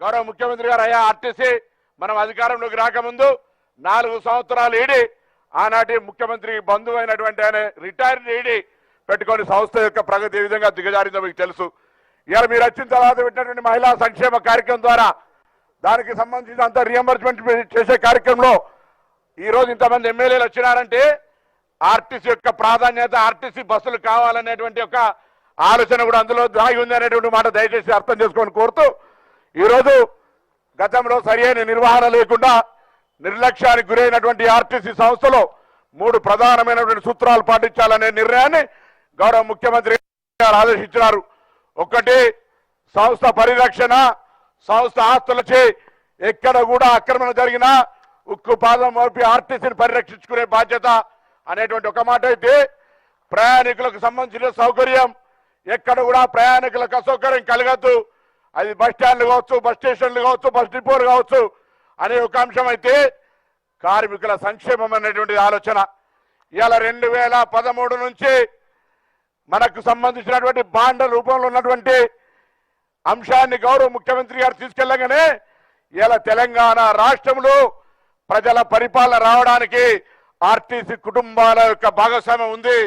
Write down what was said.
గౌరవ ముఖ్యమంత్రి గారు అయ్యా ఆర్టీసీ మనం అధికారంలోకి రాకముందు 4 సంవత్సరాలు ఈడి ఆనాటి ముఖ్యమంత్రి బంధువు అయినటువంటి ఆయన రిటైర్డ్ ఈడి పెట్టుకొని సంస్థ యొక్క ప్రగతి ఏ విధంగా దిగజారిందో మీకు తెలుసు. ఇవాళ మీరు వచ్చిన తర్వాత పెట్టినటువంటి మహిళా సంక్షేమ కార్యక్రమం ద్వారా దానికి సంబంధించిన అంత రియంబర్స్మెంట్ చేసే కార్యక్రమంలో ఈ రోజు ఇంతమంది ఎమ్మెల్యేలు వచ్చినారంటే ఆర్టీసీ యొక్క ప్రాధాన్యత, ఆర్టీసీ బస్సులు కావాలనేటువంటి ఒక ఆలోచన కూడా అందులో దాగి ఉంది అనేటువంటి మాట దయచేసి అర్థం చేసుకొని కోరుతూ, ఈరోజు గతంలో సరియైన నిర్వహణ లేకుండా నిర్లక్ష్యానికి గురైనటువంటి ఆర్టీసీ సంస్థలో 3 ప్రధానమైనటువంటి సూత్రాలు పాటించాలనే నిర్ణయాన్ని గౌరవ ముఖ్యమంత్రి గారు ఆదేశించారు. ఒకటి, సంస్థ పరిరక్షణ, సంస్థ ఆస్తులచే ఎక్కడ కూడా ఆక్రమణ జరిగినా ఉక్కు పాదం మోపి ఆర్టీసీని పరిరక్షించుకునే బాధ్యత అనేటువంటి ఒక మాట అయితే, ప్రయాణికులకు సంబంధించిన సౌకర్యం ఎక్కడ కూడా ప్రయాణికులకు అసౌకర్యం కలగద్దు, అది బస్ స్టాండ్లు కావచ్చు, బస్ స్టేషన్లు కావచ్చు, బస్ డిపోలు కావచ్చు అనే ఒక అంశం అయితే, కార్మికుల సంక్షేమం అనేటువంటి ఆలోచన ఇవాళ 2013 నుంచి మనకు సంబంధించినటువంటి బాండ్ల రూపంలో ఉన్నటువంటి అంశాన్ని గౌరవ ముఖ్యమంత్రి గారు తీసుకెళ్లగానే ఇలా తెలంగాణ రాష్ట్రంలో ప్రజల పరిపాలన రావడానికి ఆర్టీసీ కుటుంబాల యొక్క భాగస్వామ్యం ఉంది.